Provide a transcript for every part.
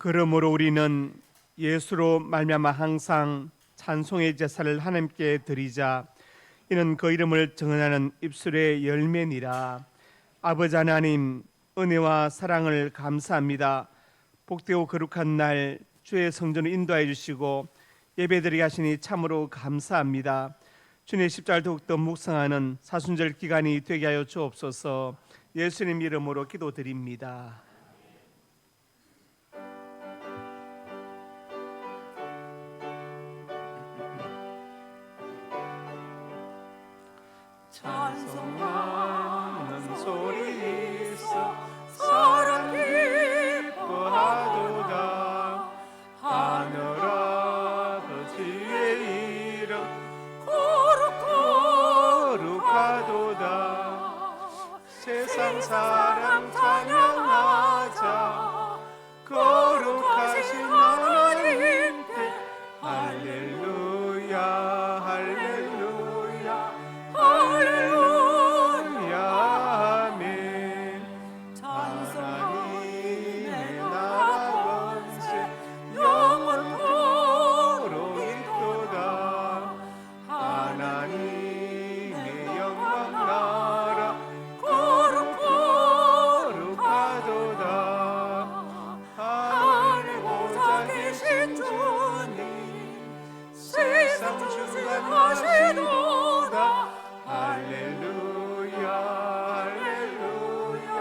그러므로 우리는 예수로 말미암아 항상 찬송의 제사를 하나님께 드리자. 이는 그 이름을 증언하는 입술의 열매니라. 아버지 하나님, 은혜와 사랑을 감사합니다. 복되고 거룩한 날 주의 성전을 인도하여 주시고 예배드리게 하시니 참으로 감사합니다. 주님의 십자가를 더욱더 묵상하는 사순절 기간이 되게 하여 주옵소서. 예수님 이름으로 기도드립니다. 찬송하는 소리 있어 사랑 기뻐하도다. 하늘 아버지의 이름 거룩하도다. 세상 사람 찬양하자. 거룩하신 하나님께 할렐루야 할렐루야 할렐루야 아멘. 하나님의 나라 권세 영원토록 있도다. 하나님의 영광 나라 거룩하도다. 하늘 보좌 계신 주님 세상 주관하시도다. 할렐루야 할렐루야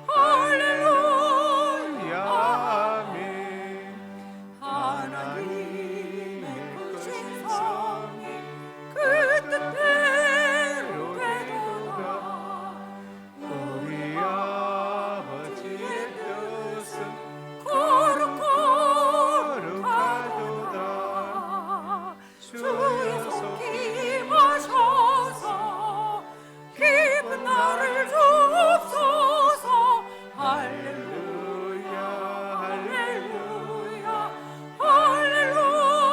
할렐루야 아멘. 하나님의 크신 성이 그 뜻대로 되도다. 우리 아버지의 뜻은 거룩하도다. 주여 속임하셔서 깊은 나를 주옵소서. 할렐루야 할렐루야 할렐루야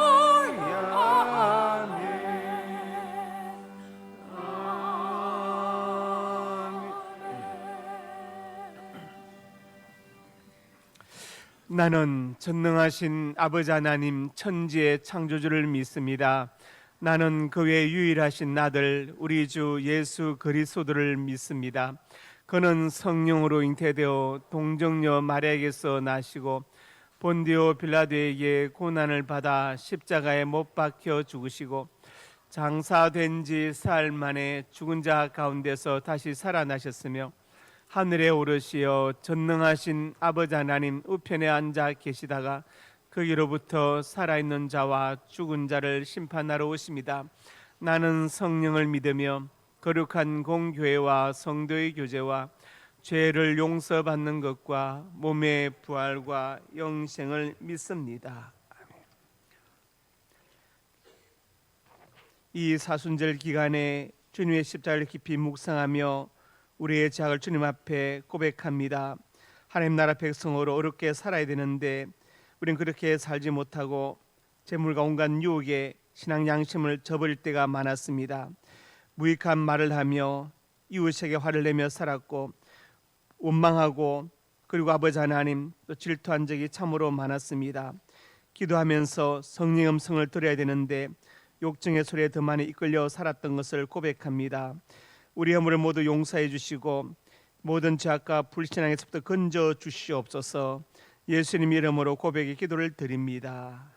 아멘. 나는 전능하신 아버지 하나님 천지의 창조주를 믿습니다. 나는 그 외 유일하신 아들 우리 주 예수 그리스도를 믿습니다. 그는 성령으로 잉태되어 동정녀 마리아에게서 나시고 본디오 빌라도에게 고난을 받아 십자가에 못 박혀 죽으시고 장사된 지 사흘 만에 죽은 자 가운데서 다시 살아나셨으며 하늘에 오르시어 전능하신 아버지 하나님 우편에 앉아 계시다가 거기로부터 살아있는 자와 죽은 자를 심판하러 오십니다. 나는 성령을 믿으며 거룩한 공교회와 성도의 교제와 죄를 용서받는 것과 몸의 부활과 영생을 믿습니다. 아멘. 이 사순절 기간에 주님의 십자가를 깊이 묵상하며 우리의 죄악을 주님 앞에 고백합니다. 하나님 나라 백성으로 어렵게 살아야 되는데 우리는 그렇게 살지 못하고 재물과 온갖 유혹에 신앙 양심을 저버릴 때가 많았습니다. 무익한 말을 하며 이웃에게 화를 내며 살았고 원망하고 그리고 아버지 하나님 또 질투한 적이 참으로 많았습니다. 기도하면서 성령의 음성을 들어야 되는데 욕정의 소리에 더 많이 이끌려 살았던 것을 고백합니다. 우리 허물을 모두 용서해 주시고 모든 죄악과 불신앙에서부터 건져 주시옵소서. 예수님 이름으로 고백의 기도를 드립니다.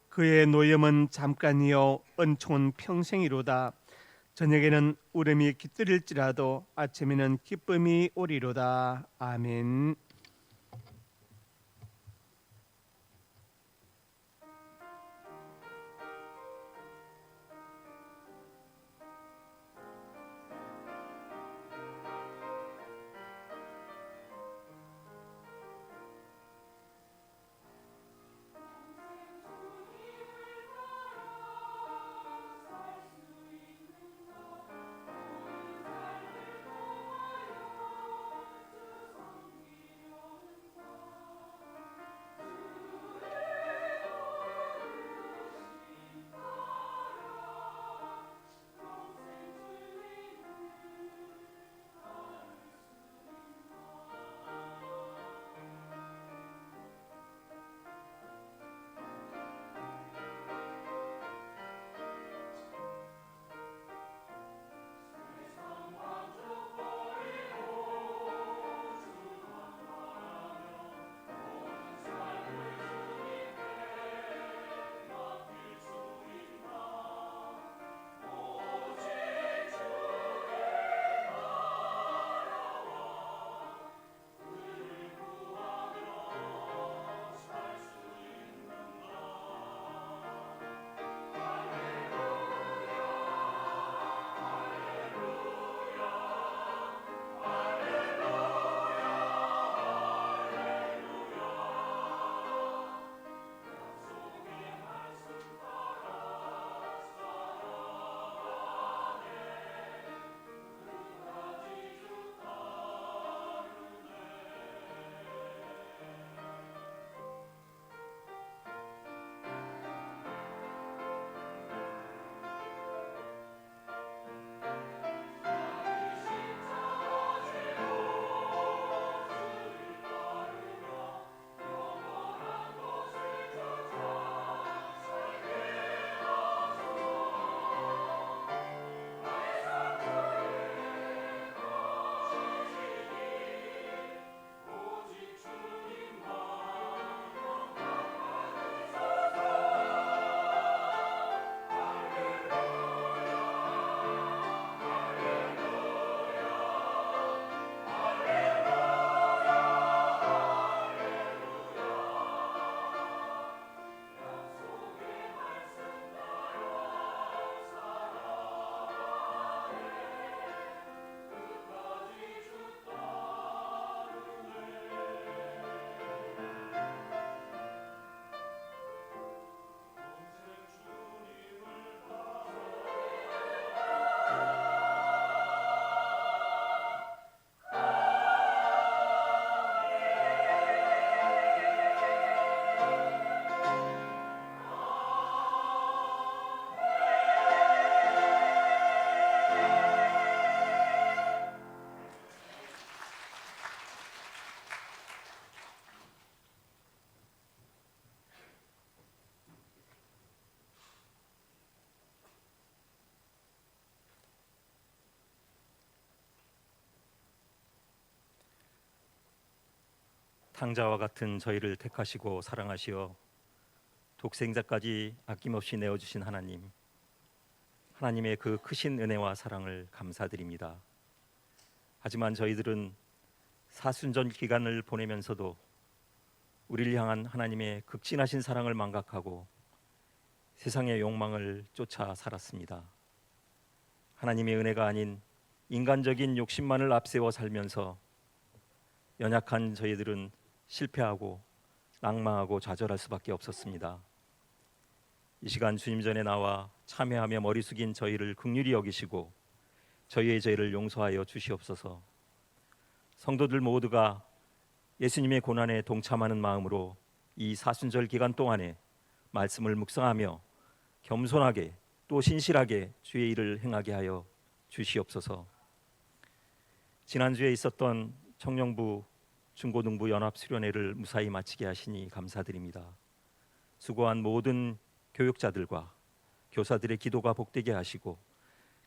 그의 노염은 잠깐이요 은총은 평생이로다. 저녁에는 울음이 깃들일지라도 아침에는 기쁨이 오리로다. 아멘. 탕자와 같은 저희를 택하시고 사랑하시어 독생자까지 아낌없이 내어주신 하나님, 하나님의 그 크신 은혜와 사랑을 감사드립니다. 하지만 저희들은 사순절 기간을 보내면서도 우리를 향한 하나님의 극진하신 사랑을 망각하고 세상의 욕망을 쫓아 살았습니다. 하나님의 은혜가 아닌 인간적인 욕심만을 앞세워 살면서 연약한 저희들은 실패하고 낙망하고 좌절할 수밖에 없었습니다. 이 시간 주님 전에 나와 참회하며 머리 숙인 저희를 긍휼히 여기시고 저희의 죄를 용서하여 주시옵소서. 성도들 모두가 예수님의 고난에 동참하는 마음으로 이 사순절 기간 동안에 말씀을 묵상하며 겸손하게 또 신실하게 주의 일을 행하게 하여 주시옵소서. 지난주에 있었던 청년부 중고등부 연합수련회를 무사히 마치게 하시니 감사드립니다. 수고한 모든 교육자들과 교사들의 기도가 복되게 하시고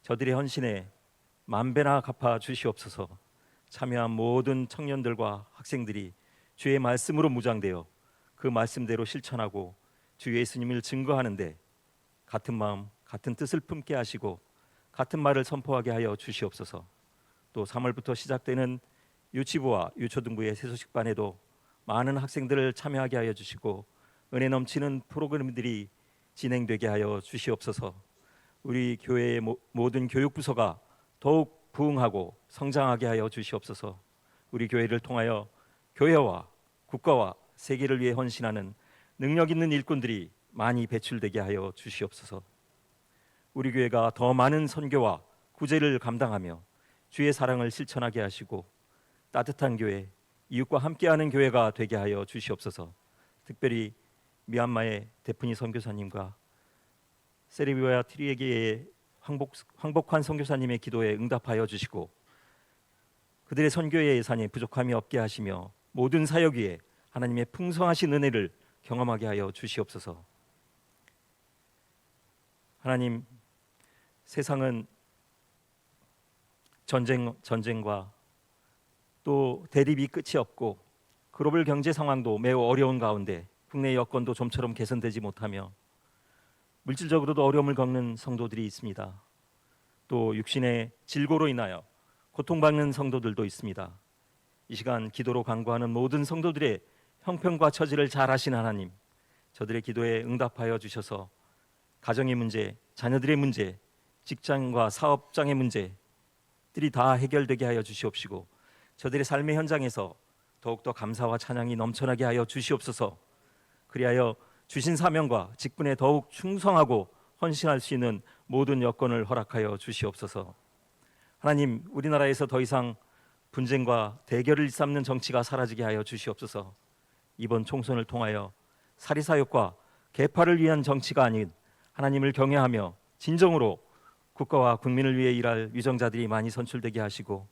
저들의 헌신에 만배나 갚아 주시옵소서. 참여한 모든 청년들과 학생들이 주의 말씀으로 무장되어 그 말씀대로 실천하고 주 예수님을 증거하는데 같은 마음 같은 뜻을 품게 하시고 같은 말을 선포하게 하여 주시옵소서. 또 3월부터 시작되는 유치부와 유초등부의 새소식반에도 많은 학생들을 참여하게 하여 주시고 은혜 넘치는 프로그램들이 진행되게 하여 주시옵소서. 우리 교회의 모든 교육부서가 더욱 부흥하고 성장하게 하여 주시옵소서. 우리 교회를 통하여 교회와 국가와 세계를 위해 헌신하는 능력 있는 일꾼들이 많이 배출되게 하여 주시옵소서. 우리 교회가 더 많은 선교와 구제를 감당하며 주의 사랑을 실천하게 하시고 따뜻한 교회, 이웃과 함께하는 교회가 되게 하여 주시옵소서. 특별히 미얀마의 데프니 선교사님과 세르비아 트리에게의 황복환 선교사님의 기도에 응답하여 주시고 그들의 선교의 예산이 부족함이 없게 하시며 모든 사역 위에 하나님의 풍성하신 은혜를 경험하게 하여 주시옵소서. 하나님, 세상은 전쟁과 또 대립이 끝이 없고 글로벌 경제 상황도 매우 어려운 가운데 국내 여건도 좀처럼 개선되지 못하며 물질적으로도 어려움을 겪는 성도들이 있습니다. 또 육신의 질고로 인하여 고통받는 성도들도 있습니다. 이 시간 기도로 간구하는 모든 성도들의 형편과 처지를 잘 아시는 하나님, 저들의 기도에 응답하여 주셔서 가정의 문제, 자녀들의 문제, 직장과 사업장의 문제들이 다 해결되게 하여 주시옵시고 저들의 삶의 현장에서 더욱더 감사와 찬양이 넘쳐나게 하여 주시옵소서. 그리하여 주신 사명과 직분에 더욱 충성하고 헌신할 수 있는 모든 여건을 허락하여 주시옵소서. 하나님, 우리나라에서 더 이상 분쟁과 대결을 일삼는 정치가 사라지게 하여 주시옵소서. 이번 총선을 통하여 사리사욕과 계파를 위한 정치가 아닌 하나님을 경외하며 진정으로 국가와 국민을 위해 일할 위정자들이 많이 선출되게 하시고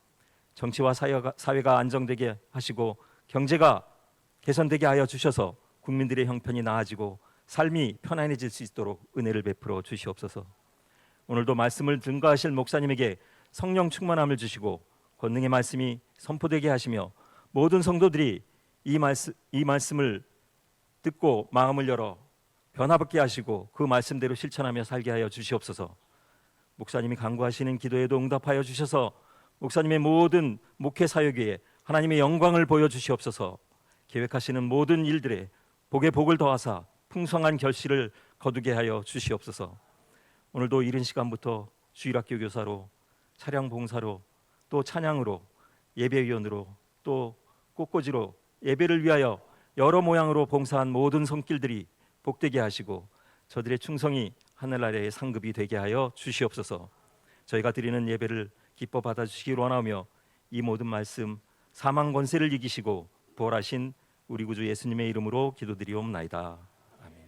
정치와 사회가 안정되게 하시고 경제가 개선되게 하여 주셔서 국민들의 형편이 나아지고 삶이 편안해질 수 있도록 은혜를 베풀어 주시옵소서. 오늘도 말씀을 증거하실 목사님에게 성령 충만함을 주시고 권능의 말씀이 선포되게 하시며 모든 성도들이 이 말씀을 듣고 마음을 열어 변화받게 하시고 그 말씀대로 실천하며 살게 하여 주시옵소서. 목사님이 간구하시는 기도에도 응답하여 주셔서 목사님의 모든 목회 사역 위에 하나님의 영광을 보여주시옵소서. 계획하시는 모든 일들에 복에 복을 더하사 풍성한 결실을 거두게 하여 주시옵소서. 오늘도 이른 시간부터 주일학교 교사로, 차량 봉사로, 또 찬양으로, 예배위원으로, 또 꽃꽂이로 예배를 위하여 여러 모양으로 봉사한 모든 손길들이 복되게 하시고 저들의 충성이 하늘 아래의 상급이 되게 하여 주시옵소서. 저희가 드리는 예배를 기뻐 받아주시기를 원하며 이 모든 말씀 사망 권세를 이기시고 부활하신 우리 구주 예수님의 이름으로 기도드리옵나이다. 아멘.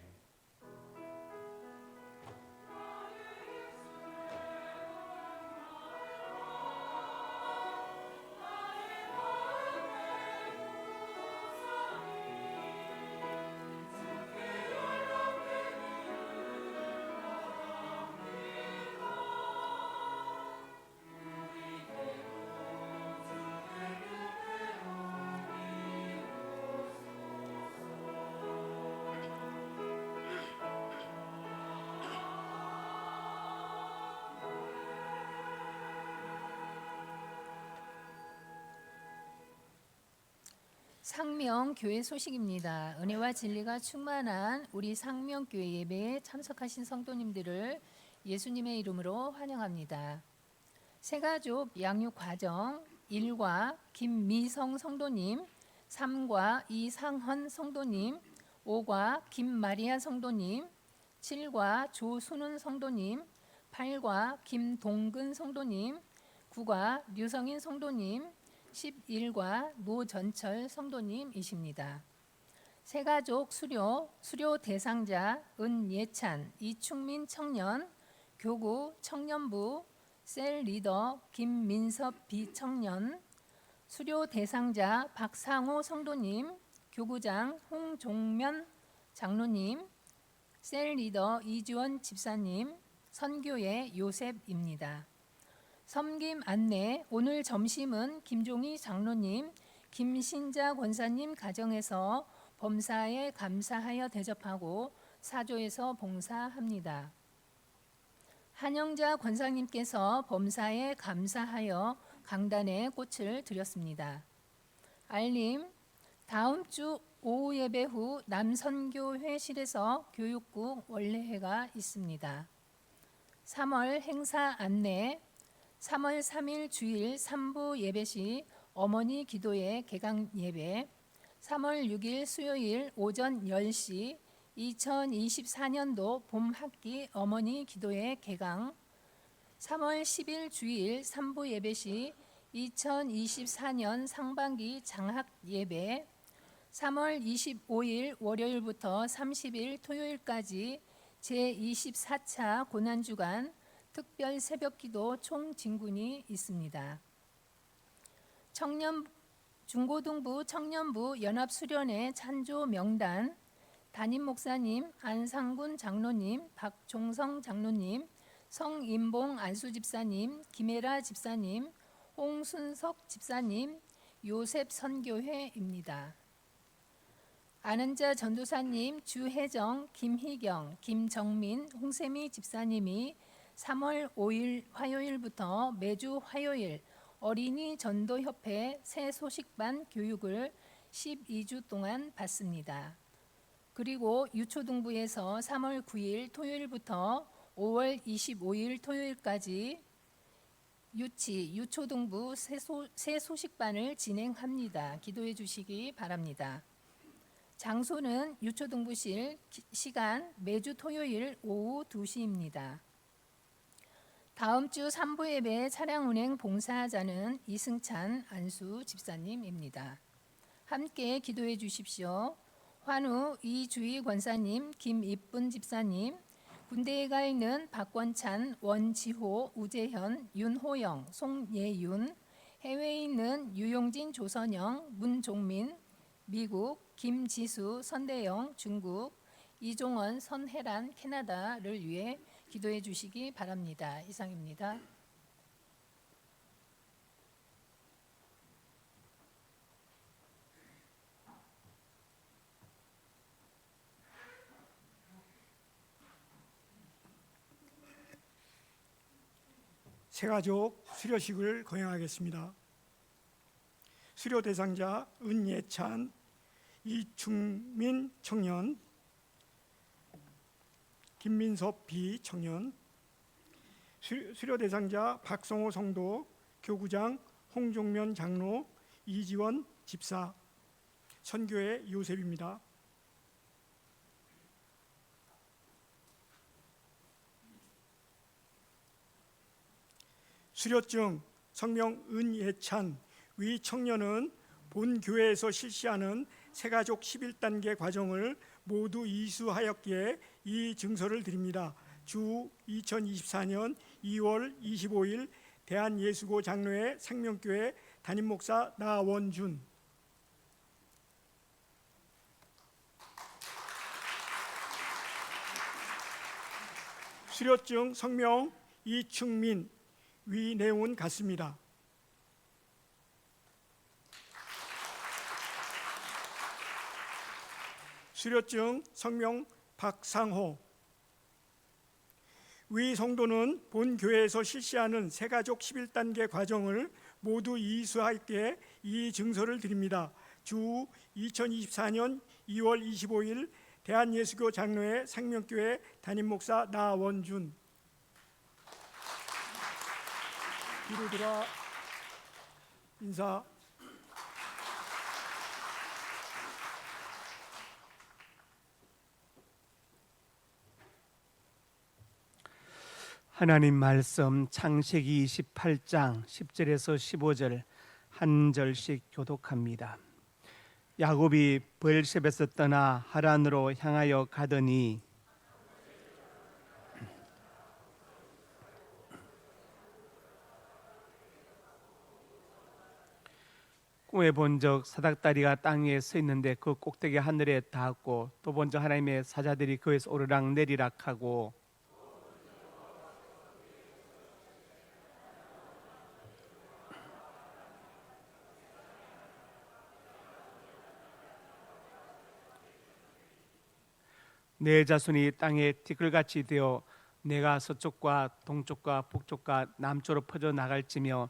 상명교회 소식입니다. 은혜와 진리가 충만한 우리 상명교회 예배에 참석하신 성도님들을 예수님의 이름으로 환영합니다. 새가족 양육 과정 1과 김미성 성도님, 3과 이상헌 성도님, 5과 김마리아 성도님, 7과 조순은 성도님, 8과 김동근 성도님, 9과 류성인 성도님, 11과 노전철 성도님이십니다. 새가족 수료 대상자 은예찬, 이충민 청년, 교구 청년부, 셀 리더 김민섭 비청년, 수료 대상자 박상호 성도님, 교구장 홍종면 장로님, 셀 리더 이주원 집사님, 선교의 요셉입니다. 섬김 안내, 오늘 점심은 김종희 장로님, 김신자 권사님 가정에서 범사에 감사하여 대접하고 사조에서 봉사합니다. 한영자 권사님께서 범사에 감사하여 강단에 꽃을 드렸습니다. 알림, 다음 주 오후 예배 후 남선교회실에서 교육국 원래회가 있습니다. 3월 행사 안내, 3월 3일 주일 3부 예배 시 어머니 기도회 개강 예배, 3월 6일 수요일 오전 10시 2024년도 봄 학기 어머니 기도회 개강, 3월 10일 주일 3부 예배 시 2024년 상반기 장학 예배, 3월 25일 월요일부터 30일 토요일까지 제24차 고난주간 특별 새벽기도 총진군이 있습니다. 중고등부 청년부 연합수련회 찬조 명단, 담임 목사님 안상군 장로님, 박종성 장로님, 성인봉 안수집사님, 김혜라 집사님, 홍순석 집사님, 요셉 선교회입니다. 아는자 전도사님, 주혜정, 김희경, 김정민, 홍세미 집사님이 3월 5일 화요일부터 매주 화요일 어린이 전도협회 새 소식반 교육을 12주 동안 받습니다. 그리고 유초등부에서 3월 9일 토요일부터 5월 25일 토요일까지 유초등부 새 소식반을 진행합니다. 기도해 주시기 바랍니다. 장소는 유초등부실, 시간 매주 토요일 오후 2시입니다. 다음 주 3부 예배 차량 운행 봉사자는 이승찬 안수 집사님입니다. 함께 기도해 주십시오. 환우 이주희 권사님, 김이쁜 집사님, 군대에 가 있는 박권찬, 원지호, 우재현, 윤호영, 송예윤, 해외에 있는 유용진, 조선영, 문종민, 미국, 김지수, 선대영, 중국, 이종원, 선혜란, 캐나다를 위해 기도해 주시기 바랍니다. 이상입니다. 새가족 수료식을 거행하겠습니다. 수료 대상자 은예찬, 이충민 청년, 김민섭 비청년, 수료 대상자 박성호 성도, 교구장 홍종면 장로, 이지원 집사, 선교의 요셉입니다. 수료증 성명 은예찬, 위 청년은 본 교회에서 실시하는 새가족 11단계 과정을 모두 이수하였기에 이 증서를 드립니다. 주 2024년 2월 25일 대한예수고 장로회 생명교회 담임목사 나원준. 수료증 성명 이충민, 위 내용은 같습니다. 수료증 성명 박상호, 위 성도는 본 교회에서 실시하는 새가족 11단계 과정을 모두 이수하였기에 이 증서를 드립니다. 주 2024년 2월 25일 대한예수교 장로회 생명교회 담임목사 나원준. 뒤로 돌아 인사. 하나님 말씀 창세기 28장 10절에서 15절 한 절씩 교독합니다. 야곱이 브엘셰바에서 떠나 하란으로 향하여 가더니 꿈에 본적 사닥다리가 땅에 서 있는데 그 꼭대기 하늘에 닿았고 또 본적 하나님의 사자들이 그에서 오르락 내리락 하고 내 자손이 땅에 티끌같이 되어 내가 서쪽과 동쪽과 북쪽과 남쪽으로 퍼져 나갈지며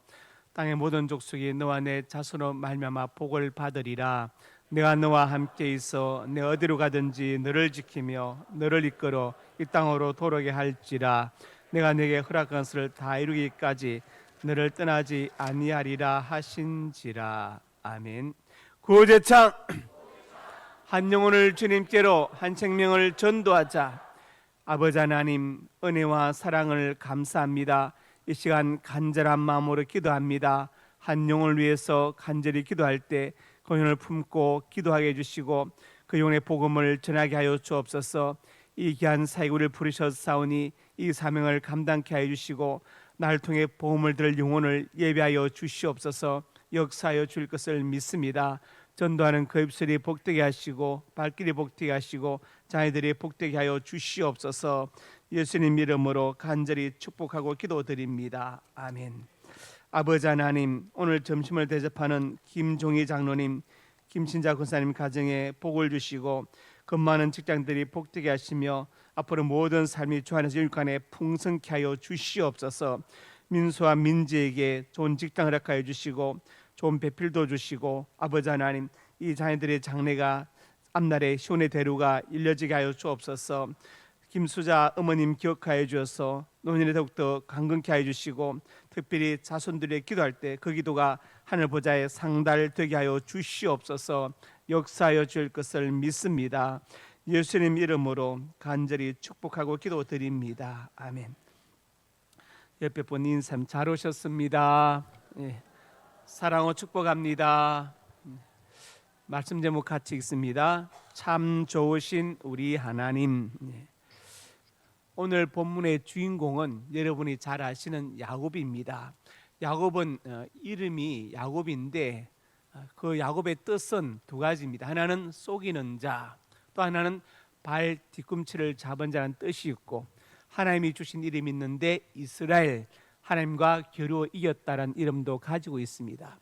땅의 모든 족속이 너와 내 자손으로 말미암아 복을 받으리라. 내가 너와 함께 있어 내 어디로 가든지 너를 지키며 너를 이끌어 이 땅으로 돌아오게 할지라. 내가 내게 허락한 것을 다 이루기까지 너를 떠나지 아니하리라 하신지라. 아멘. 구제창 한 영혼을 주님께로 한 생명을 전도하자. 아버지 하나님 은혜와 사랑을 감사합니다. 이 시간 간절한 마음으로 기도합니다. 한 영혼을 위해서 간절히 기도할 때 그 영혼을 품고 기도하게 해주시고 그 영혼의 복음을 전하게 하여 주옵소서. 이 귀한 사역을 부르셨사오니 이 사명을 감당케 하여 주시고 나를 통해 복음을 들을 영혼을 예비하여 주시옵소서. 역사하여 줄 것을 믿습니다. 전도하는 그 입술이 복되게 하시고 발길이 복되게 하시고 자녀들이 복되게 하여 주시옵소서. 예수님 이름으로 간절히 축복하고 기도드립니다. 아멘. 아버지 하나님, 오늘 점심을 대접하는 김종희 장로님, 김신자 권사님 가정에 복을 주시고 그 많은 직장들이 복되게 하시며 앞으로 모든 삶이 주 안에서 유익하게 풍성케 하여 주시옵소서. 민수와 민지에게 좋은 직장을 허락하여 주시고 좋은 배필도 주시고 아버지 하나님 이 자녀들의 장래가 앞날에 시온의 대루가 일려지게 하여 주옵소서. 김수자 어머님 기억하여 주셔서 노년에 더욱더 강건케 하여 주시고 특별히 자손들의 기도할 때 그 기도가 하늘 보좌에 상달되게 하여 주시옵소서. 역사하여 줄 것을 믿습니다. 예수님 이름으로 간절히 축복하고 기도드립니다. 아멘. 옆에 분 인삼 잘 오셨습니다. 예. 사랑으로 축복합니다. 말씀 제목 같이 읽습니다. 참 좋으신 우리 하나님. 오늘 본문의 주인공은 여러분이 잘 아시는 야곱입니다. 야곱은 이름이 야곱인데 그 야곱의 뜻은 두 가지입니다. 하나는 속이는 자, 또 하나는 발 뒤꿈치를 잡은 자라는 뜻이 있고 하나님이 주신 이름이 있는데 이스라엘, 하나님과 겨루 이겼다는 이름도 가지고 있습니다.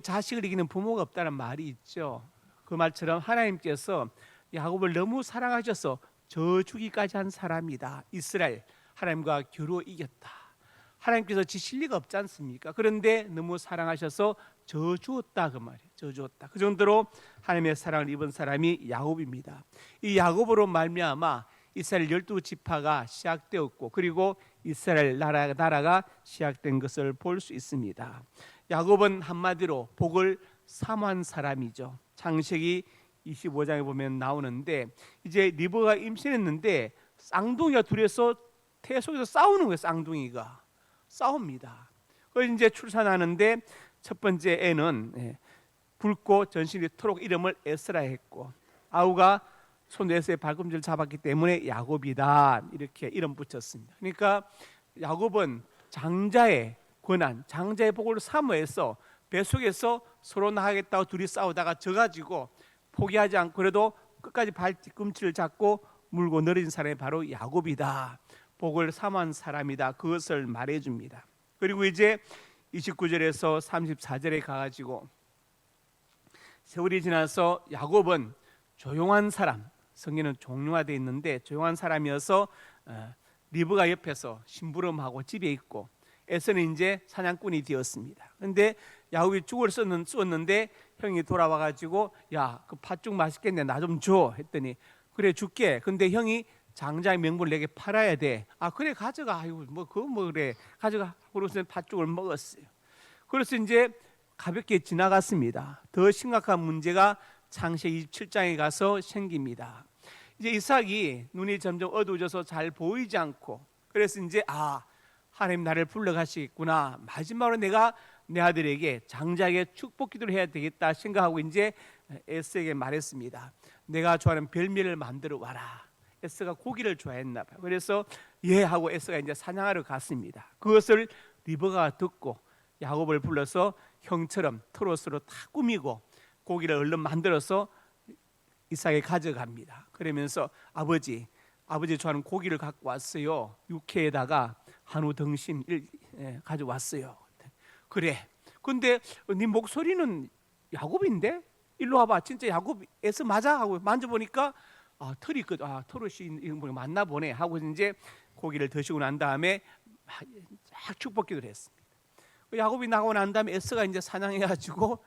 자식을 이기는 부모가 없다는 말이 있죠. 그 말처럼 하나님께서 야곱을 너무 사랑하셔서 저주기까지 한 사람이다. 이스라엘, 하나님과 겨루 이겼다. 하나님께서 지실 리가 없지 않습니까? 그런데 너무 사랑하셔서 저주었다 그 말이에요. 저주었다. 그 정도로 하나님의 사랑을 입은 사람이 야곱입니다. 이 야곱으로 말미암아 이스라엘 12지파가 시작되었고 그리고 이스라엘 나라가 시작된 것을 볼 수 있습니다. 야곱은 한마디로 복을 사모한 사람이죠. 창세기 25장에 보면 나오는데 이제 리브가 임신했는데 쌍둥이가 둘이서 태 속에서 싸우는 거예요. 쌍둥이가 싸웁니다. 그래서 이제 출산하는데 첫 번째 애는 붉고 전신이 토록 이름을 에스라 했고 아우가 손 에서의 발꿈치를 잡았기 때문에 야곱이다 이렇게 이름 붙였습니다. 그러니까 야곱은 장자의 권한, 장자의 복을 사모해서 뱃속에서 서로 나가겠다고 둘이 싸우다가 져가지고 포기하지 않고 그래도 끝까지 발 뒤꿈치를 잡고 물고 늘어진 사람이 바로 야곱이다. 복을 사모한 사람이다. 그것을 말해줍니다. 그리고 이제 29절에서 34절에 가가지고 세월이 지나서 야곱은 조용한 사람, 성경은 종류화되어 있는데 조용한 사람이어서 리브가 옆에서 심부름하고 집에 있고 에서는 이제 사냥꾼이 되었습니다. 그런데 야곱이 죽을 쏘는데 형이 돌아와 가지고 야, 그 팥죽 맛있겠네, 나 좀 줘 했더니 그래 줄게. 근데 형이 장자의 명분을 내게 팔아야 돼. 아 그래 가져가. 아이고 뭐 그거 뭐 그래 가져가. 그래서 팥죽을 먹었어요. 그래서 이제 가볍게 지나갔습니다. 더 심각한 문제가 창세기 27장에 가서 생깁니다. 이제 이삭이 눈이 점점 어두워져서 잘 보이지 않고, 그래서 이제 하나님 나를 불러가시겠구나, 마지막으로 내가 내 아들에게 장자에게 축복 기도를 해야 되겠다 생각하고 이제 에스에게 말했습니다. 내가 좋아하는 별미를 만들어 와라. 에스가 고기를 좋아했나 봐요. 그래서 예 하고 에스가 이제 사냥하러 갔습니다. 그것을 리브가가 듣고 야곱을 불러서 형처럼 트로스로 다 꾸미고 고기를 얼른 만들어서 이삭에게 가져갑니다. 그러면서 아버지 좋아하는 고기를 갖고 왔어요. 육회에다가 한우 등심 가져왔어요. 그래. 근데 네 목소리는 야곱인데? 일로 와봐. 진짜 야곱에서 맞아? 하고 만져보니까 털이 털옷이 맞나 보네 하고 이제 고기를 드시고 난 다음에 막 축복기도를 했습니다. 야곱이 나가고 난 다음에 에스가 이제 사냥해가지고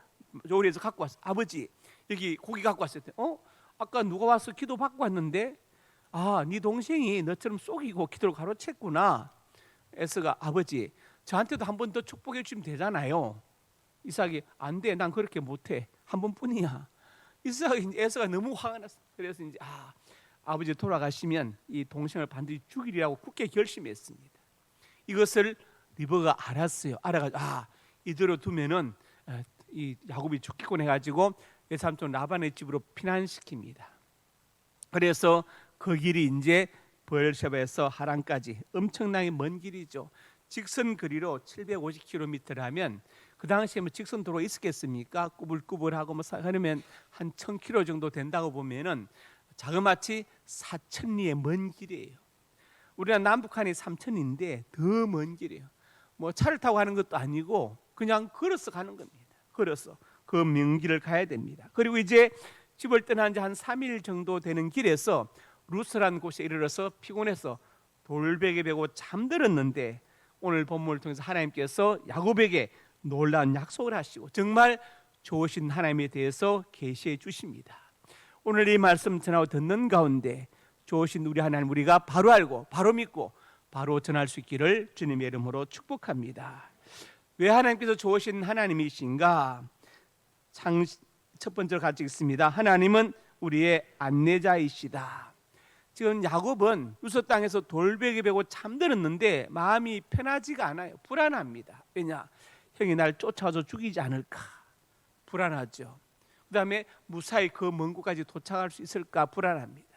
요리해서 갖고 왔어. 아버지 여기 고기 갖고 왔을 때 아까 누가 와서 기도 받고 왔는데 네 동생이 너처럼 속이고 기도를 가로챘구나. 에스가 아버지 저한테도 한 번 더 축복해 주시면 되잖아요. 이삭이 안 돼, 난 그렇게 못해, 한 번뿐이야. 에스가 너무 화가 났어. 그래서 이제 아버지 돌아가시면 이 동생을 반드시 죽이리라고 굳게 결심했습니다. 이것을 리브가 알았어요. 알아가지고 이대로 두면은 이 야곱이 죽겠군 해가지고 외삼촌 라반의 집으로 피난시킵니다. 그래서 그 길이 이제 베르셰바에서 하란까지 엄청나게 먼 길이죠. 직선 거리로 750km라면 그 당시에 뭐 직선 도로 있었겠습니까? 꾸불꾸불하고 뭐 그러면 한 1000km 정도 된다고 보면은 자그마치 4000리의 먼 길이에요. 우리나라 남북한이 3000인데 더 먼 길이에요. 뭐 차를 타고 가는 것도 아니고 그냥 걸어서 가는 겁니다. 걸어서 그 먼 길을 가야 됩니다. 그리고 이제 집을 떠난 지 한 3일 정도 되는 길에서 루스라는 곳에 이르러서 피곤해서 돌베개 베고 잠들었는데 오늘 본문을 통해서 하나님께서 야곱에게 놀라운 약속을 하시고 정말 좋으신 하나님에 대해서 계시해 주십니다. 오늘 이 말씀 전하고 듣는 가운데 좋으신 우리 하나님 우리가 바로 알고 바로 믿고 바로 전할 수 있기를 주님의 이름으로 축복합니다. 왜 하나님께서 좋으신 하나님이신가? 첫 번째로 같이 읽습니다. 하나님은 우리의 안내자이시다. 지금 야곱은 루스 땅에서 돌베개 베고 잠들었는데 마음이 편하지가 않아요. 불안합니다. 왜냐? 형이 날 쫓아와서 죽이지 않을까 불안하죠. 그 다음에 무사히 그 먼 곳까지 도착할 수 있을까 불안합니다.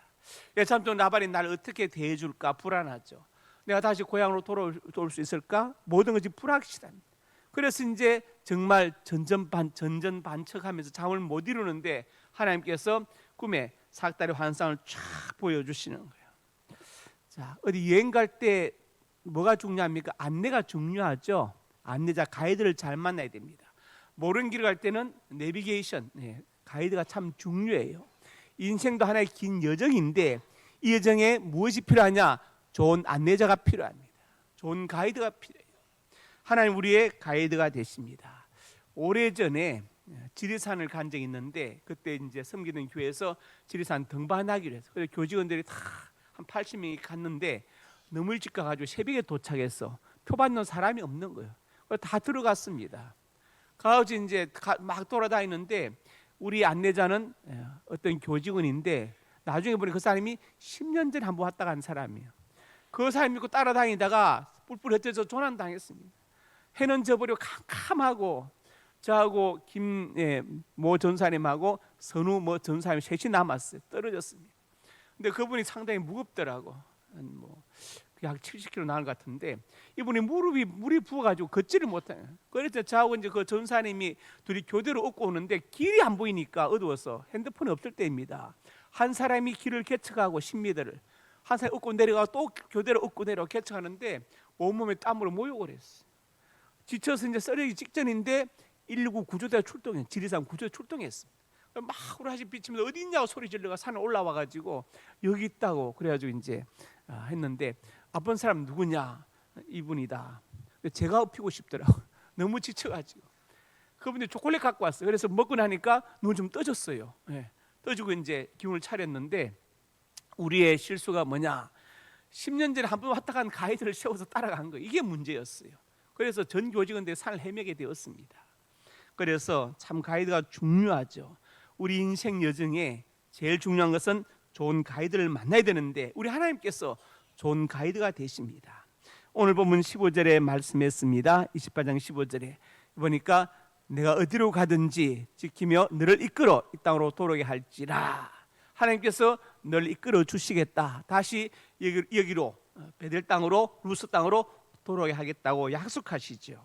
외삼촌 라반이 나를 어떻게 대해줄까 불안하죠. 내가 다시 고향으로 돌아올 수 있을까? 모든 것이 불확실합니다. 그래서 이제 정말 전전반측하면서 잠을 못 이루는데 하나님께서 꿈에 삭달의 환상을 쫙 보여주시는 거예요. 자, 어디 여행 갈 때 뭐가 중요합니까? 안내가 중요하죠. 안내자 가이드를 잘 만나야 됩니다. 모르는 길 갈 때는 내비게이션, 가이드가 참 중요해요. 인생도 하나의 긴 여정인데 이 여정에 무엇이 필요하냐? 좋은 안내자가 필요합니다. 좋은 가이드가 필요해요. 하나님 우리의 가이드가 되십니다. 오래전에 지리산을 간 적이 있는데 그때 이제 섬기는 교회에서 지리산 등반하기로 해서 그래서 교직원들이 다 한 80명이 갔는데 너무 일찍 가가지고 새벽에 도착해서 표 받는 사람이 없는 거예요. 그래서 다 들어갔습니다. 가가지고 이제 막 돌아다니는데 우리 안내자는 어떤 교직원인데 나중에 보니 그 사람이 10년 전에 한번 왔다 간 사람이에요. 그 사람 믿고 따라다니다가 뿔뿔 흩어져 조난당했습니다. 해는 져버리고 캄캄하고 저하고 모 전사님하고 선우 모 전사님 셋이 남았어요. 떨어졌습니다. 근데 그분이 상당히 무겁더라고. 약 70kg 나올 것 같은데 이분이 물이 부어가지고 걷지를 못해요. 그래서 저하고 이제 그 전사님이 둘이 교대로 얻고 오는데 길이 안 보이니까 어두워서 핸드폰이 없을 때입니다. 한 사람이 길을 개척하고 10m를 한 사람이 얻고 내려가고 또 교대로 얻고 내려가고 개척하는데 온몸에 땀으로 모욕을 했어요. 지쳐서 이제 쓰러지기 직전인데 119 구조대가 출동해 지리산 구조대 출동했습니다. 막 후라시 비치면서 어디 있냐고 소리 질러가 산에 올라와 가지고 여기 있다고 그래가지고 이제 했는데 아픈 사람 누구냐? 이분이다. 제가 업히고 싶더라고. 너무 지쳐가지고. 그분이 초콜릿 갖고 왔어요. 그래서 먹고 나니까 눈 좀 떠졌어요. 예. 떠지고 이제 기운을 차렸는데 우리의 실수가 뭐냐? 10년 전에 한 번 왔다 간 가이드를 세워서 따라간 거예요. 이게 문제였어요. 그래서 전 교직원들이 산을 헤매게 되었습니다. 그래서 참 가이드가 중요하죠. 우리 인생 여정에 제일 중요한 것은 좋은 가이드를 만나야 되는데 우리 하나님께서 좋은 가이드가 되십니다. 오늘 본문 15절에 말씀했습니다. 28장 15절에 보니까 내가 어디로 가든지 지키며 너를 이끌어 이 땅으로 돌아오게 할지라. 하나님께서 너를 이끌어 주시겠다. 다시 여기로 베델 땅으로 루스 땅으로 돌아오게 하겠다고 약속하시죠.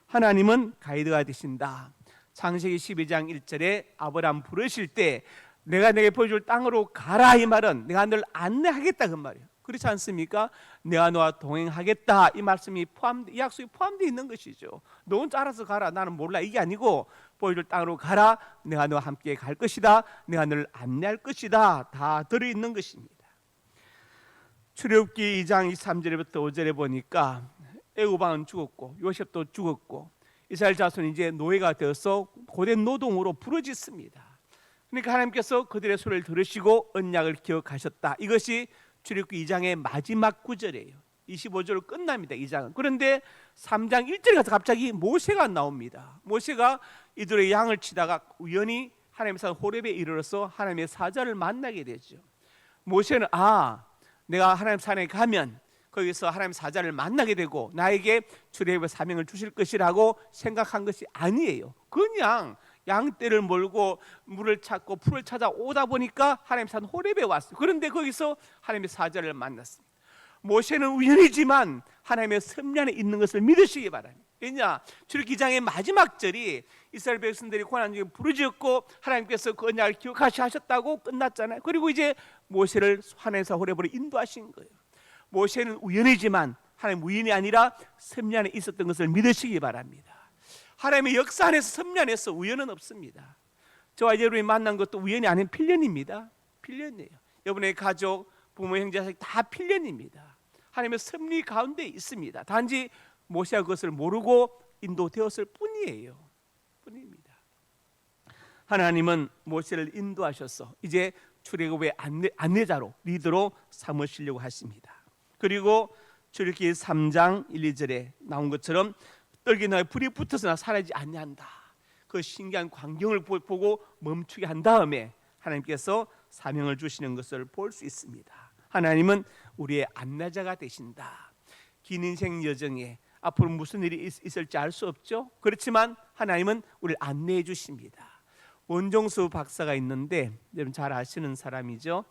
하나님은 가이드가 되신다. 창세기 12장 1절에 아브라함 부르실 때 내가 내게 보여줄 땅으로 가라 이 말은 내가 너를 안내하겠다 그 말이에요. 그렇지 않습니까? 내가 너와 동행하겠다 이 말씀이 이 약속이 포함되어 있는 것이죠. 너 혼자 알아서 가라 나는 몰라 이게 아니고 보여줄 땅으로 가라 내가 너와 함께 갈 것이다 내가 너를 안내할 것이다 다 들어있는 것입니다. 출애굽기 2장 23절부터 5절에 보니까 애굽 왕은 죽었고 요셉도 죽었고 이스라엘 자손이 이제 노예가 되어서 고된 노동으로 부르짖습니다. 그러니까 하나님께서 그들의 소리를 들으시고 언약을 기억하셨다. 이것이 출애굽기 2장의 마지막 구절이에요. 25절로 끝납니다. 2장은. 그런데 3장 1절에 가서 갑자기 모세가 나옵니다. 모세가 이들의 양을 치다가 우연히 하나님의 산 호렙에 이르러서 하나님의 사자를 만나게 되죠. 모세는 내가 하나님 산에 가면 거기서 하나님 사자를 만나게 되고 나에게 출애굽의 사명을 주실 것이라고 생각한 것이 아니에요. 그냥 양떼를 몰고 물을 찾고 풀을 찾아 오다 보니까 하나님 산 호렙에 왔어요. 그런데 거기서 하나님의 사자를 만났습니다. 모세는 우연이지만 하나님의 섭리 안에 있는 것을 믿으시기 바랍니다. 왜냐? 출애굽기 2장의 마지막 절이 이스라엘 백성들이 고난 중에 부르짖었고 하나님께서 그 언약을 기억하셨다고 끝났잖아요. 그리고 이제 모세를 하나님의 호렙으로 인도하신 거예요. 모세는 우연이지만 하나님 우연이 아니라 섭리 안에 있었던 것을 믿으시기 바랍니다. 하나님의 역사 안에서 섭리 안에서 우연은 없습니다. 저와 여러분이 만난 것도 우연이 아닌 필연입니다. 필연이에요. 여러분의 가족, 부모, 형제, 자식 다 필연입니다. 하나님의 섭리 가운데 있습니다. 단지 모세가 그것을 모르고 인도되었을 뿐이에요. 뿐입니다. 하나님은 모세를 인도하셔서 이제 출애굽의 안내자로 리더로 삼으시려고 하십니다. 그리고 출애굽기 3장 1, 2절에 나온 것처럼 떨기나에 불이 붙어서 나 사라지지 아니한다. 그 신기한 광경을 보고 멈추게 한 다음에 하나님께서 사명을 주시는 것을 볼 수 있습니다. 하나님은 우리의 안내자가 되신다. 긴 인생 여정에 앞으로 무슨 일이 있을지 알 수 없죠. 그렇지만 하나님은 우리를 안내해 주십니다. 원종수 박사가 있는데 여러분 잘 아시는 사람이죠.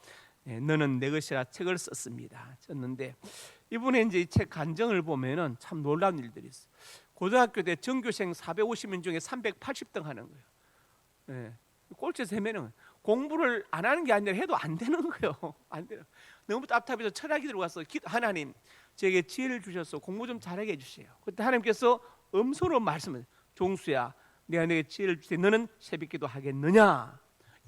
너는 내 것이라 책을 썼는데 이분의 이제 이 책 간증을 보면은 참 놀라운 일들이 있어요. 고등학교 때 전교생 450명 중에 380등 하는 거예요. 꼴찌에서 헤매는 공부를 안 하는 게 아니라 해도 안 되는 거예요. 안 돼요. 너무 답답해서 철학이 들어가서 하나님 제게 지혜를 주셔서 공부 좀 잘하게 해주세요. 그때 하나님께서 음소로 말씀을 종수야 내가 내게 지혜를 주세 너는 새벽기도 하겠느냐?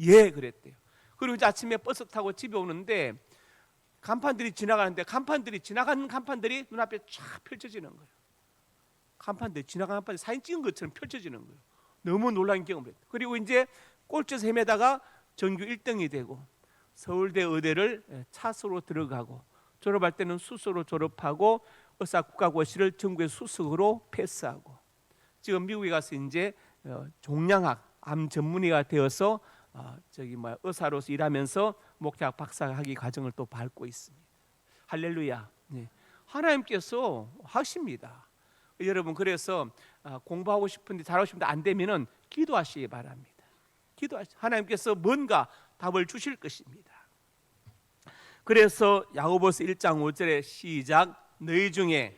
예 그랬대요. 그리고 이제 아침에 버스 타고 집에 오는데 간판들이 지나가는데 지나가는 간판들이 눈앞에 쫙 펼쳐지는 거예요. 간판들 지나가는 간판이 사진 찍은 것처럼 펼쳐지는 거예요. 너무 놀라운 경험을 했어요. 그리고 이제 꼴찌에서 헤매다가 전교 1등이 되고 서울대 의대를 차수로 들어가고 졸업할 때는 수수로 졸업하고 의사 국가고시를 전국의 수석으로 패스하고 지금 미국에 가서 이제 종양학 암 전문의가 되어서 의사로서 일하면서 목회학 박사학위 과정을 또 밟고 있습니다. 할렐루야. 네. 하나님께서 하십니다. 여러분 그래서 공부하고 싶은데 잘하고 싶은데 안 되면은 기도하시기 바랍니다. 하나님께서 뭔가 답을 주실 것입니다. 그래서 야고보서 1장 5절에 시작 너희 중에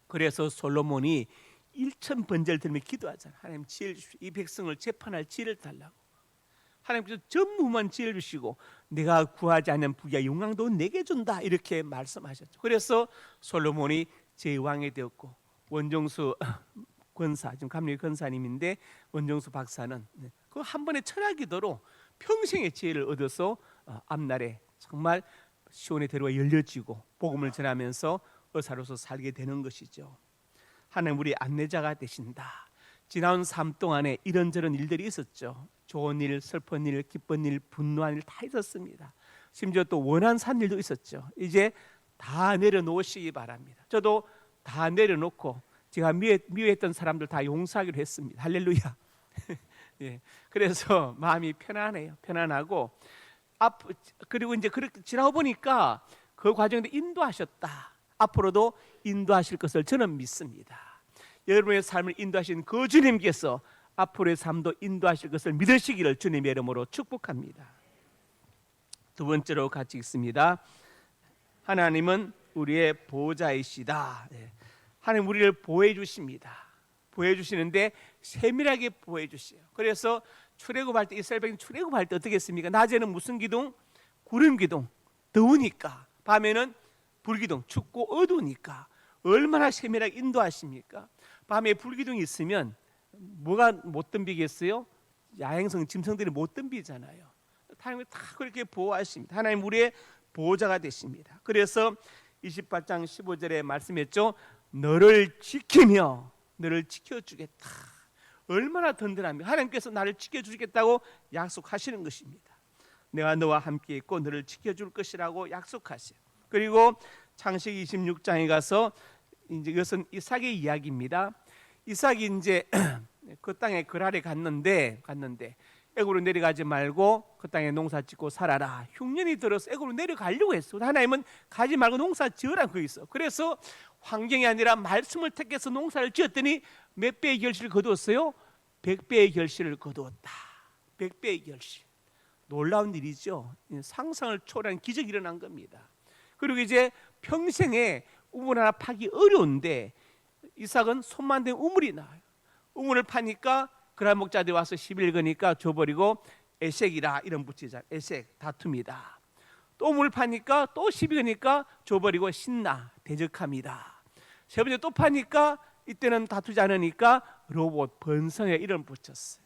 그래서 솔로몬이 1000번제를 들며 기도하잖아요. 하나님 지혜를 주십시오. 이 백성을 재판할 지혜를 달라고. 하나님께서 전무후무한 지혜를 주시고 내가 구하지 않는 부귀와 영광도 내게 준다 이렇게 말씀하셨죠. 그래서 솔로몬이 제 왕이 되었고 원종수 권사 지금 감리 권사님인데 원종수 박사는 그 한 번의 철학 기도로 평생의 지혜를 얻어서 앞날에 정말 시온의 대로가 열려지고 복음을 전하면서 의사로서 살게 되는 것이죠. 하나님 우리 안내자가 되신다. 지나온 삶 동안에 이런저런 일들이 있었죠. 좋은 일, 슬픈 일, 기쁜 일, 분노한 일 다 있었습니다. 심지어 또 원한 산 일도 있었죠. 이제 다 내려놓으시기 바랍니다. 저도 다 내려놓고 제가 미워했던 사람들 다 용서하기로 했습니다. 할렐루야. 예, 그래서 마음이 편안해요. 편안하고 그리고 이제 그렇게 지나고 보니까 그 과정에 인도하셨다. 앞으로도 인도하실 것을 저는 믿습니다. 여러분의 삶을 인도하신 그 주님께서 앞으로의 삶도 인도하실 것을 믿으시기를 주님의 이름으로 축복합니다. 두 번째로 같이 읽습니다. 하나님은 우리의 보호자이시다. 하나님 우리를 보호해 주십니다. 보호해 주시는데 세밀하게 보호해 주세요. 그래서 출애굽할 때 이스라엘 백성 출애굽할 때 어떻게 했습니까? 낮에는 무슨 기둥? 구름 기둥. 더우니까. 밤에는 불기둥. 춥고 어두우니까. 얼마나 세밀하게 인도하십니까? 밤에 불기둥이 있으면 뭐가 못 덤비겠어요? 야행성 짐승들이 못 덤비잖아요. 하나님이 다 그렇게 보호하십니다. 하나님 우리의 보호자가 되십니다. 그래서 28장 15절에 말씀했죠. 너를 지키며 너를 지켜주겠다. 얼마나 든든합니까? 하나님께서 나를 지켜주겠다고 약속하시는 것입니다. 내가 너와 함께 있고 너를 지켜줄 것이라고 약속하세요. 그리고 창세기 26장에 가서 이제 이것은 이삭의 이야기입니다. 이삭이 이제 그 땅에 그랄에 갔는데 애굽으로 내려가지 말고 그 땅에 농사 짓고 살아라. 흉년이 들어서 애굽으로 내려가려고 했어. 하나님은 가지 말고 농사 지으라고 거기서. 그래서 환경이 아니라 말씀을 택해서 농사를 지었더니 몇 배의 결실을 거두었어요? 100배의 결실을 거두었다. 100배의 결실. 놀라운 일이죠. 상상을 초월한 기적이 일어난 겁니다. 그리고 이제 평생에 우물 하나 파기 어려운데 이삭은 손만 대면 우물이 나와요. 우물을 파니까 그랄 목자들이 와서 11거니까 줘버리고 에색이라 이름 붙이자. 에색 다툼이다. 또 우물 파니까 또 12거니까 줘버리고 신나 대적함이다. 세 번째 또 파니까 이때는 다투지 않으니까 로봇 번성에 이름 붙였어요.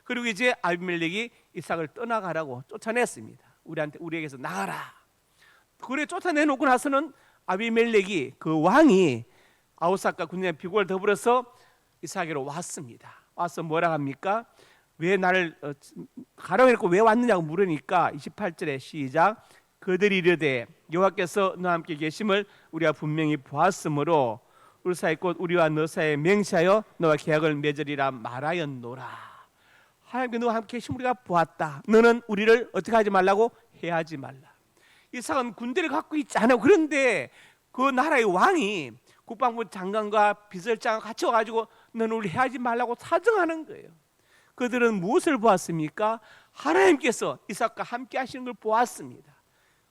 그리고 이제 아비멜렉이 이삭을 떠나가라고 쫓아냈습니다. 우리에게서 나가라. 그래 쫓아내놓고 나서는 아비멜렉이 그 왕이 아우삭과 군대의 비고를 더불어서 이삭에게로 왔습니다. 와서 뭐라 합니까? 왜 나를 가라고 했고 왜 왔느냐고 물으니까 28절에 시작. 그들이 이르되 여호와께서 너와 함께 계심을 우리가 분명히 보았으므로 우리 사이 곧 우리와 너 사이에 맹세하여 너와 계약을 맺으리라 말하였노라. 하나님께 너와 함께 계심 우리가 보았다. 너는 우리를 어떻게 하지 말라고? 해하지 말라. 이삭은 군대를 갖고 있지 않아. 그런데 그 나라의 왕이 국방부 장관과 비서장과 같이 와가지고 너는 우리 해하지 말라고 사정하는 거예요. 그들은 무엇을 보았습니까? 하나님께서 이삭과 함께 하시는 걸 보았습니다.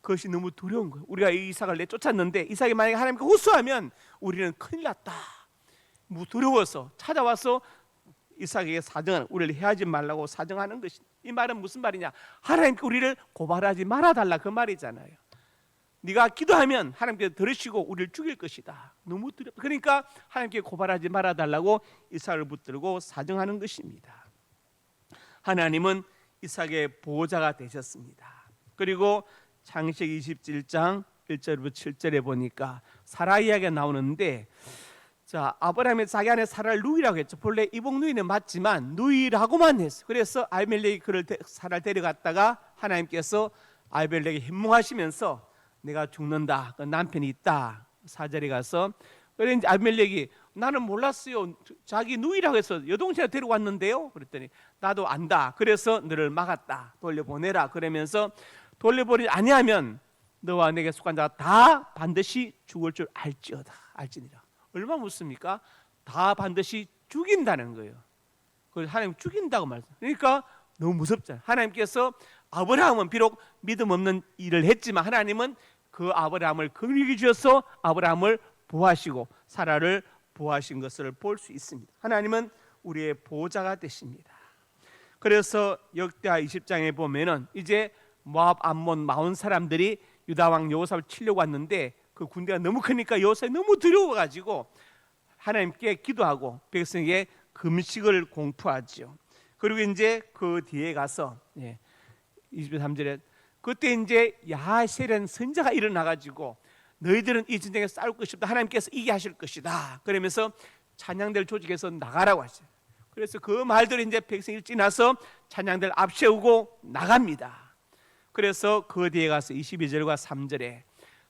그것이 너무 두려운 거예요. 우리가 이삭을 내쫓았는데 이삭이 만약에 하나님께 호소하면 우리는 큰일 났다. 두려워서 찾아와서 이삭에게 사정하는, 우리를 해하지 말라고 사정하는 것이. 이 말은 무슨 말이냐? 하나님께 우리를 고발하지 말아달라 그 말이잖아요. 네가 기도하면 하나님께서 들으시고 우리를 죽일 것이다. 너무 두렵다. 그러니까 하나님께 고발하지 말아달라고 이삭을 붙들고 사정하는 것입니다. 하나님은 이삭의 보호자가 되셨습니다. 그리고 창세기 27장 1절부터 7절에 보니까 사라 이야기가 나오는데, 자, 아브라함이 자기 아내 사라를 누이라고 했죠. 본래 이복 누이는 맞지만 누이라고만 했어. 그래서 아비멜렉이 사라를 데려갔다가 하나님께서 아비멜렉이 현몽하시면서 내가 죽는다. 그 남편이 있다. 4절에 가서 그래 이제 아비멜렉이 나는 몰랐어요. 자기 누이라고 해서 여동생을 데려왔는데요. 그랬더니 나도 안다. 그래서 너를 막았다. 돌려보내라. 그러면서 돌려보내지 아니하면 너와 내게 속한 자가 다 반드시 죽을 줄 알지니라. 얼마나 무섭습니까? 다 반드시 죽인다는 거예요. 그래서 하나님 죽인다고 말씀. 그러니까 너무 무섭잖아요. 하나님께서 아브라함은 비록 믿음 없는 일을 했지만 하나님은 그 아브라함을 긍휼히 주셔서 아브라함을 보호하시고 사라를 보호하신 것을 볼 수 있습니다. 하나님은 우리의 보호자가 되십니다. 그래서 역대하 20장에 보면은 이제 모압, 암몬, 마온 사람들이 유다 왕 여호사를 치려고 왔는데 그 군대가 너무 크니까 여호사이 너무 두려워가지고 하나님께 기도하고 백성에게 금식을 공포하죠. 그리고 이제 그 뒤에 가서 23절에 그때 이제 야셀은 선자가 일어나 가지고 너희들은 이 전쟁에 싸울 것이 없다, 하나님께서 이기게 하실 것이다 그러면서 찬양대를 조직해서 나가라고 하셔요. 그래서 그 말들이 이제 백성이 지나서 찬양대를 앞세우고 나갑니다. 그래서 그 뒤에 가서 22절과 3절에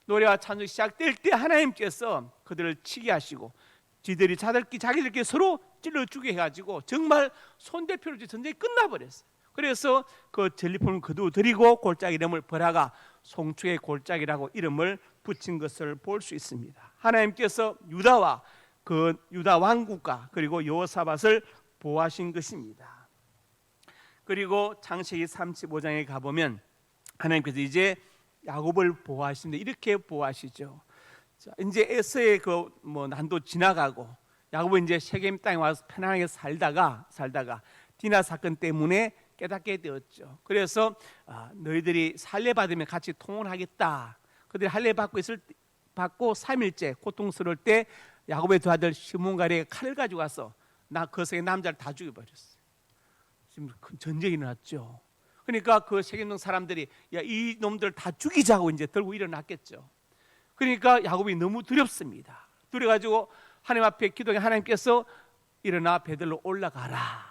노래와 찬송이 시작될 때 하나님께서 그들을 치게 하시고 지들이 자기들끼리 서로 찔러 죽게 해가지고 정말 손대표로 전쟁이 끝나버렸어요. 그래서 그 전리품을 거두어들이고 골짜기 이름을 버라가 송축의 골짜기라고 이름을 붙인 것을 볼 수 있습니다. 하나님께서 유다와 그 유다 왕국과 그리고 여호사밧을 보호하신 것입니다. 그리고 창세기 35장에 가보면 하나님께서 이제 야곱을 보호하시는데 이렇게 보호하시죠. 자, 이제 에서의 그 난도 지나가고 야곱은 이제 세겜 땅에 와서 편안하게 살다가 디나 사건 때문에 깨닫게 되었죠. 그래서 너희들이 살례 받으면 같이 통혼하겠다. 그들이 할례 받고 3일째 고통스러울 때 야곱의 두 아들 시몬과 레가 칼을 가지고 와서 그 세계 남자를 다 죽여버렸어요. 지금 큰 전쟁이 일어났죠. 그러니까 그 세겜동 사람들이 야, 이 놈들 다 죽이자고 이제 들고 일어났겠죠. 그러니까 야곱이 너무 두렵습니다. 두려가지고 하나님 앞에 기도해 하나님께서 일어나 베들로 올라가라.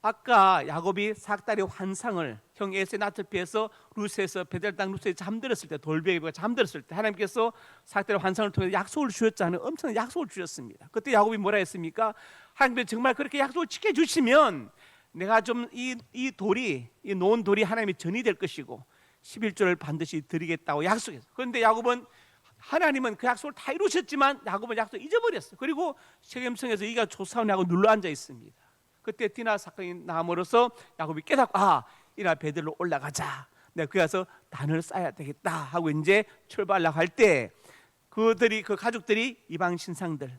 아까 야곱이 삭달의 환상을 형 에서의 낯을 피해서 루스에서 베델 땅 루스에 잠들었을 때 돌베개가 잠들었을 때 하나님께서 삭달의 환상을 통해서 약속을 주셨잖아요. 엄청난 약속을 주셨습니다. 그때 야곱이 뭐라 했습니까? 하나님께서 정말 그렇게 약속을 지켜주시면 내가 좀 이 돌이 이 놓은 돌이 하나님의 전이 될 것이고 11조를 반드시 드리겠다고 약속했어요. 그런데 야곱은 하나님은 그 약속을 다 이루셨지만 야곱은 약속을 잊어버렸어요. 그리고 세겜성에서 이가 조사원하고 눌러 앉아 있습니다. 그때 디나 사건이 남으로써 야곱이 깨닫고 이날 베들로 올라가자. 내가 거기 가서 단을 쌓아야 되겠다 하고 이제 출발하려고 할 때 그 가족들이 이방 신상들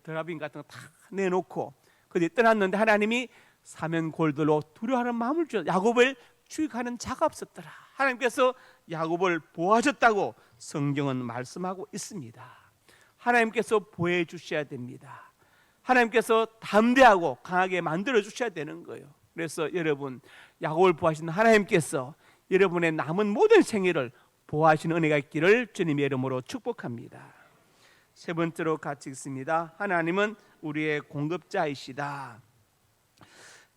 드라빈 같은 거 다 내놓고 그들이 떠났는데 하나님이 사면 골들로 두려워하는 마음을 주셔서 야곱을 추격하는 자가 없었더라. 하나님께서 야곱을 보호하셨다고 성경은 말씀하고 있습니다. 하나님께서 보호해 주셔야 됩니다. 하나님께서 담대하고 강하게 만들어 주셔야 되는 거예요. 그래서 여러분 야곱을 보호하시는 하나님께서 여러분의 남은 모든 생애를 보호하시는 은혜가 있기를 주님의 이름으로 축복합니다. 세 번째로 같이 읽습니다. 하나님은 우리의 공급자이시다.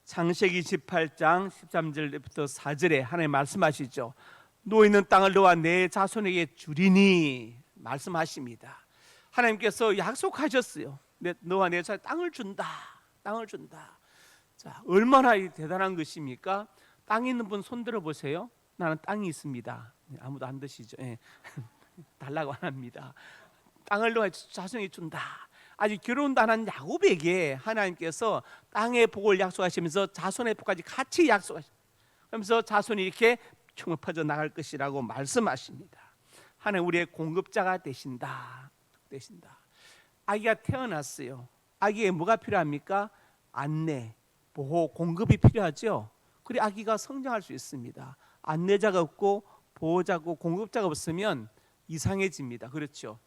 창세기 18장 13절부터 4절에 하나님 말씀하시죠. 놓이는 땅을 너와 내 자손에게 주리니 말씀하십니다. 하나님께서 약속하셨어요. 너와 내 자손 땅을 준다. 자, 얼마나 대단한 것입니까? 땅에 있는 분 손 들어 보세요. 나는 땅이 있습니다. 아무도 안 드시죠? 달라고 안 합니다. 땅을 너와 자손에게 준다. 아직 결혼도 안 한 야곱에게 하나님께서 땅의 복을 약속하시면서 자손의 복까지 같이 약속하십니다. 그러면서 자손이 이렇게 충을 퍼져 나갈 것이라고 말씀하십니다. 하나님 우리의 공급자가 되신다. 아기가 태어났어요. 아기에 뭐가 필요합니까? 안내, 보호, 공급이 필요하죠. 그래 아기가 성장할 수 있습니다. 안내자가 없고 보호자가 없고 공급자가 없으면 이상해집니다. 그렇죠.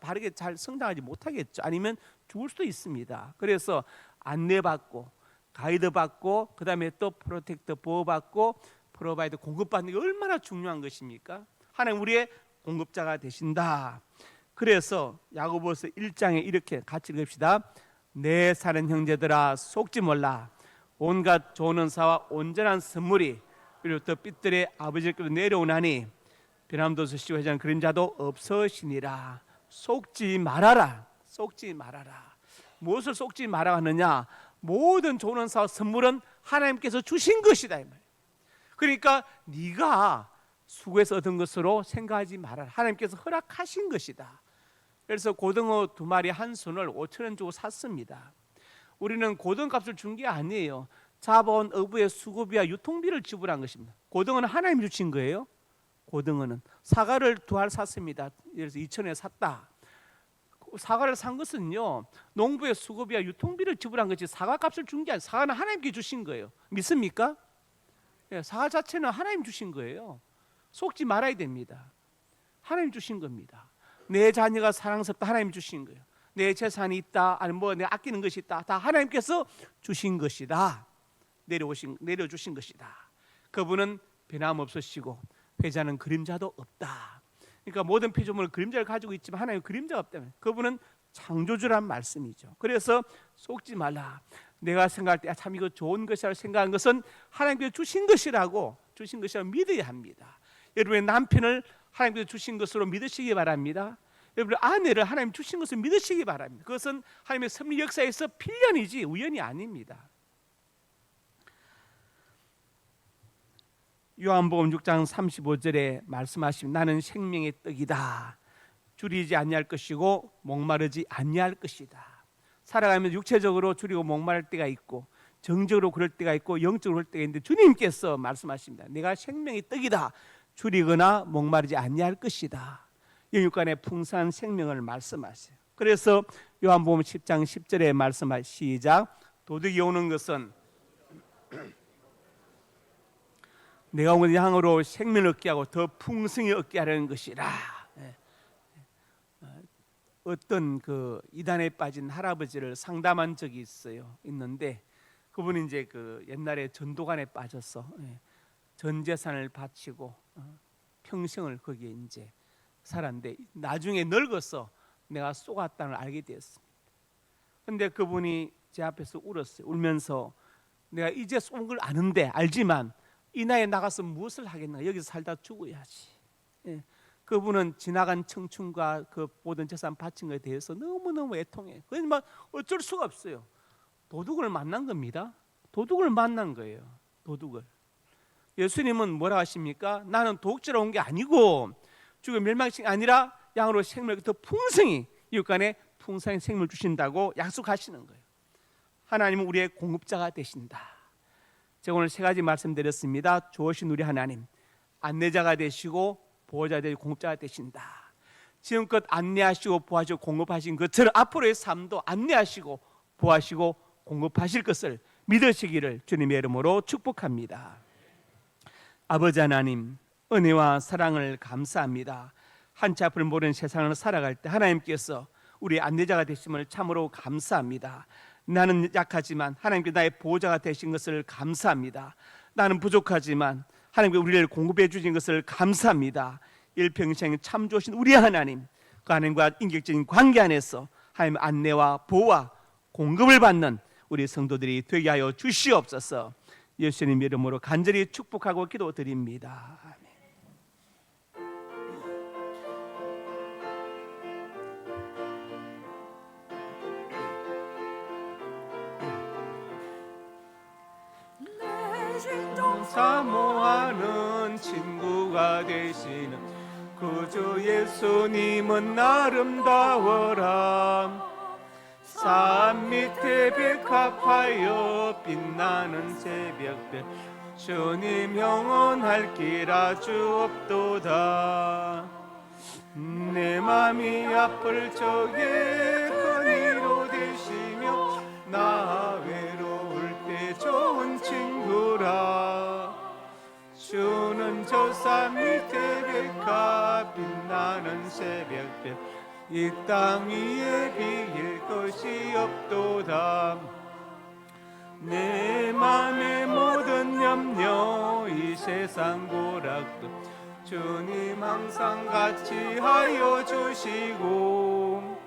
바르게 잘 성장하지 못하겠죠. 아니면 죽을 수도 있습니다. 그래서 안내받고 가이드 받고 그다음에 또 프로텍터 보호받고 프로바이더 공급받는 게 얼마나 중요한 것입니까? 하나님 우리의 공급자가 되신다. 그래서 야고보서 1장에 이렇게 같이 읽읍시다. 내 사는 형제들아 속지 말라. 온갖 좋은 은사와 온전한 선물이 그리고 또 빛들의 아버지께로 내려오나니 변함도 없으시고 회장 그림자도 없으시니라. 속지 말아라. 무엇을 속지 말아 하느냐? 모든 좋은 은사와 선물은 하나님께서 주신 것이다 이 말이에요. 그러니까 네가 수고해서 얻은 것으로 생각하지 말아라. 하나님께서 허락하신 것이다. 그래서 고등어 2마리 한 손을 5,000원 주고 샀습니다. 우리는 고등값을 준 게 아니에요. 잡아온 어부의 수고비와 유통비를 지불한 것입니다. 고등어는 하나님이 주신 거예요. 고등어는 사과를 2알 샀습니다. 그래서 2,000원에 샀다. 사과를 산 것은요 농부의 수고비와 유통비를 지불한 것이 사과값을 준 게 아니라 사과는 하나님께 주신 거예요. 믿습니까? 사과 자체는 하나님 주신 거예요. 속지 말아야 됩니다. 하나님 주신 겁니다. 내 자녀가 사랑스럽다 하나님 주신 거예요. 내 재산이 있다 아니면 내가 아끼는 것이 있다 다 하나님께서 주신 것이다. 내려주신 것이다. 그분은 변함없으시고 회자는 그림자도 없다. 그러니까 모든 피조물은 그림자를 가지고 있지만 하나님은 그림자가 없다면 그분은 창조주란 말씀이죠. 그래서 속지 말라. 내가 생각할 때 참 이거 좋은 것이라고 생각한 것은 하나님께서 주신 것이라고 믿어야 합니다. 여러분의 남편을 하나님께서 주신 것으로 믿으시기 바랍니다. 여러분의 아내를 하나님 주신 것을 믿으시기 바랍니다. 그것은 하나님의 섭리 역사에서 필연이지 우연이 아닙니다. 요한복음 6장 35절에 말씀하시면 나는 생명의 떡이다. 줄이지 아니할 것이고 목마르지 아니할 것이다. 살아가면서 육체적으로 줄이고 목마를 때가 있고 정적으로 그럴 때가 있고 영적으로 그럴 때가 있는데 주님께서 말씀하십니다. 내가 생명의 떡이다. 줄이거나 목마르지 아니할 것이다. 영육간의 풍성한 생명을 말씀하세요. 그래서 요한복음 10장 10절에 말씀하시 시작. 도둑이 오는 것은 내가 온 양으로 생명을 얻게 하고 더 풍성히 얻게 하려는 것이라. 어떤 그 이단에 빠진 할아버지를 상담한 적이 있는데 그분이 이제 그 옛날에 전도관에 빠져서 전 재산을 바치고 평생을 거기에 이제 살았는데 나중에 늙어서 내가 쏘갔다는 걸 알게 되었습니다. 근데 그분이 제 앞에서 울었어요. 울면서 내가 이제 쏜 걸 아는데 알지만 이 나이에 나가서 무엇을 하겠나, 여기서 살다 죽어야지. 그분은 지나간 청춘과 그 모든 재산 바친 것에 대해서 너무너무 애통해. 그래서 막 어쩔 수가 없어요. 도둑을 만난 겁니다. 도둑을 만난 거예요. 도둑을. 예수님은 뭐라 하십니까? 나는 도둑질하러 온 게 아니고 죽음 멸망이 아니라 양으로 생명을 더 풍성히 이웃간에 풍성한 생명을 주신다고 약속하시는 거예요. 하나님은 우리의 공급자가 되신다. 제가 오늘 세 가지 말씀드렸습니다. 좋으신 우리 하나님, 안내자가 되시고 보호자 되시고 공급자가 되신다. 지금껏 안내하시고 보호하시고 공급하신 것처럼 앞으로의 삶도 안내하시고 보호하시고 공급하실 것을 믿으시기를 주님의 이름으로 축복합니다. 아버지 하나님, 은혜와 사랑을 감사합니다. 한치 앞을 모르는 세상을 살아갈 때 하나님께서 우리 안내자가 되심을 참으로 감사합니다. 나는 약하지만 하나님께 나의 보호자가 되신 것을 감사합니다. 나는 부족하지만 하나님께 우리를 공급해 주신 것을 감사합니다. 일평생 참 좋으신 우리 하나님, 그 하나님과 인격적인 관계 안에서 하나님 안내와 보호와 공급을 받는 우리 성도들이 되게 하여 주시옵소서. 예수님 이름으로 간절히 축복하고 기도드립니다. 아멘. 내 심정 사모하는 친구가 되시는 구주 예수님은 아름다워라. 산 밑에 백합하여 빛나는 새벽별 주님 영원할 길 아주 없도다. 내 맘이 아플 적에 근위로 되시며 나 외로울 때 좋은 친구라. 주는 저 산 밑에 백합 빛나는 새벽별 이 땅 위에 비길 것이 없도다. 내 맘의 모든 염려 이 세상 고락도 주님 항상 같이 하여 주시고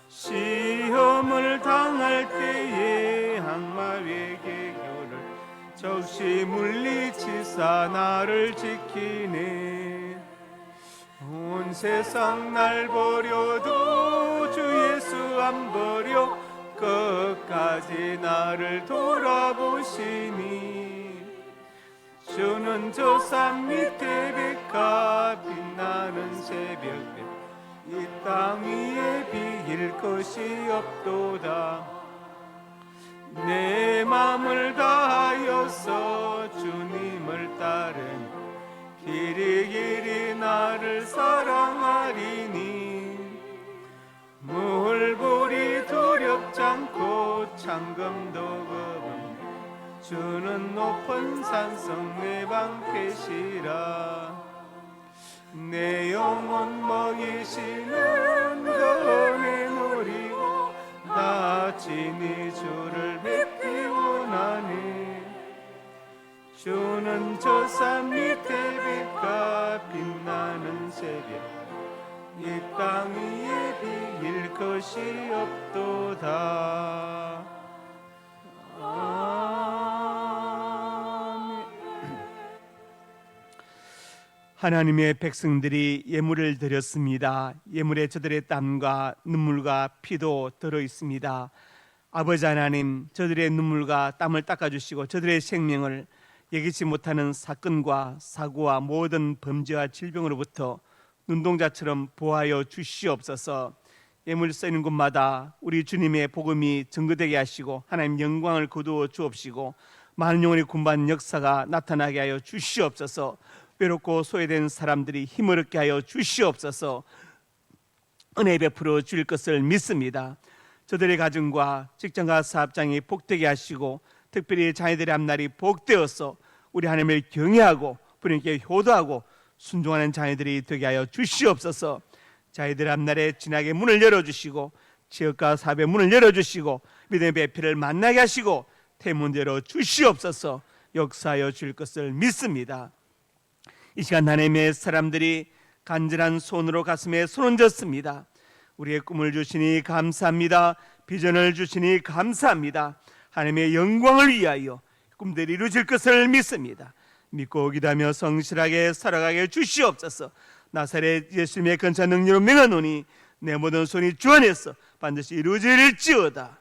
시험을 당할 때에 항마의 개교를 적시 물리치사 나를 지키네. 온 세상 날 버려도 주 예수 안 버려 끝까지 나를 돌아보시니. 주는 저 산 밑에 백합 빛나는 새벽별 이 땅 위에 비길 것이 없도다. 내 맘을 다하여서 주님을 따르니 길이 길이 나를 사랑하리니. 물불이 두렵지 않고 창금도 겁없네. 주는 높은 산성 내 방패시라. 내 영혼 먹이시는 은혜 누리고 나 친히 주를 뵙기 원하네. 주는 저 산 밑에 빛과 빛나는 새벽 이 땅 위에 비길 것이 없도다. 아멘. 하나님의 백성들이 예물을 드렸습니다. 예물에 저들의 땀과 눈물과 피도 들어 있습니다. 아버지 하나님, 저들의 눈물과 땀을 닦아주시고 저들의 생명을 예기치 못하는 사건과 사고와 모든 범죄와 질병으로부터 눈동자처럼 보호하여 주시옵소서. 예물 쓰이는 곳마다 우리 주님의 복음이 증거되게 하시고 하나님 영광을 거두어 주옵시고 많은 영혼의 군반 역사가 나타나게 하여 주시옵소서. 외롭고 소외된 사람들이 힘을 얻게 하여 주시옵소서. 은혜 베풀어 주실 것을 믿습니다. 저들의 가정과 직장과 사업장이 복되게 하시고 특별히 자녀들의 앞날이 복되어서 우리 하나님을 경외하고 부모님께 효도하고 순종하는 자녀들이 되게 하여 주시옵소서. 자녀들 앞날에 진하게 문을 열어주시고 지역과 사업의 문을 열어주시고 믿음의 배필을 만나게 하시고 태문 열어 주시옵소서. 역사하여 줄 것을 믿습니다. 이 시간 하나님의 사람들이 간절한 손으로 가슴에 손 얹었습니다. 우리의 꿈을 주시니 감사합니다. 비전을 주시니 감사합니다. 하나님의 영광을 위하여 꿈들이 이루어질 것을 믿습니다. 믿고 기도하며 성실하게 살아가게 주시옵소서. 나사렛 예수님의 건차 능력으로 명하노니 내 모든 손이 주 안에서 반드시 이루어질지어다.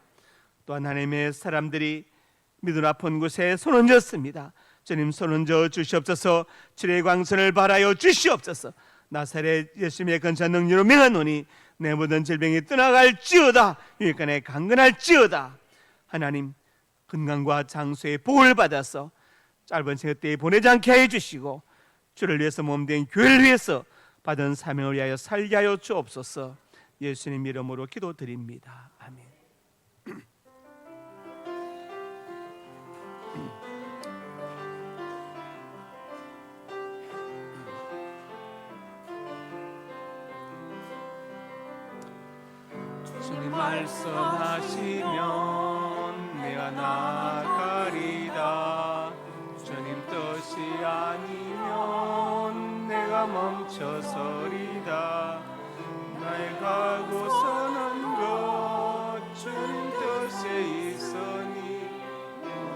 또한 하나님의 사람들이 믿음 아픈 곳에 손 얹었습니다. 주님 손 얹어 주시옵소서. 주의 광선을 발하여 주시옵소서. 나사렛 예수님의 건차 능력으로 명하노니 내 모든 질병이 떠나갈지어다. 유익간에 강건할지어다. 하나님 건강과 장수의 복을 받아서 짧은 생애 때에 보내지 않게 해주시고 주를 위해서 몸된 교회를 위해서 받은 사명을 위하여 살게 하여 주옵소서. 예수님 이름으로 기도드립니다. 아멘. 주님 말씀하시면 내가 나아가리다. 주님 뜻이 아니면 내가 멈춰서리다. 나의 가고 서는 것 주님 뜻에 있으니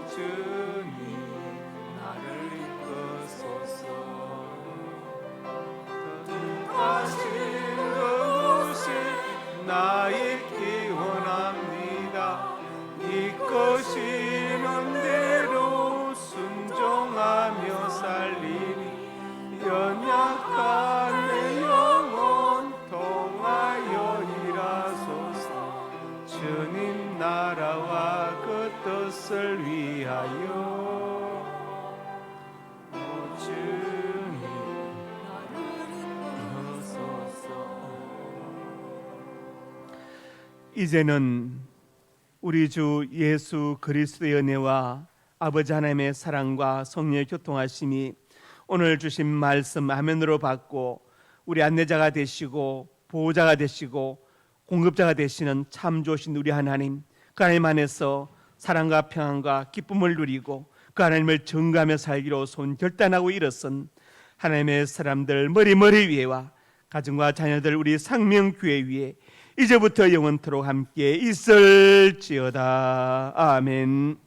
주님 나를 이끄소서. 가신 그곳에 나 있기 원합니다. 이끄시는 대로 순종하며 살리니 연약한 내 영혼 통하여 일하소서. 주님 나라와 그 뜻을 위하여 주님 이제는 우리 주 예수 그리스도의 은혜와 아버지 하나님의 사랑과 성령의 교통하심이 오늘 주신 말씀 아멘으로 받고 우리 안내자가 되시고 보호자가 되시고 공급자가 되시는 참 좋으신 우리 하나님, 그 하나님 안에서 사랑과 평안과 기쁨을 누리고 그 하나님을 증거하며 살기로 손 결단하고 일어선 하나님의 사람들 머리 위에와 가정과 자녀들 우리 상명교회 위에 이제부터 영원토록 함께 있을지어다. 아멘.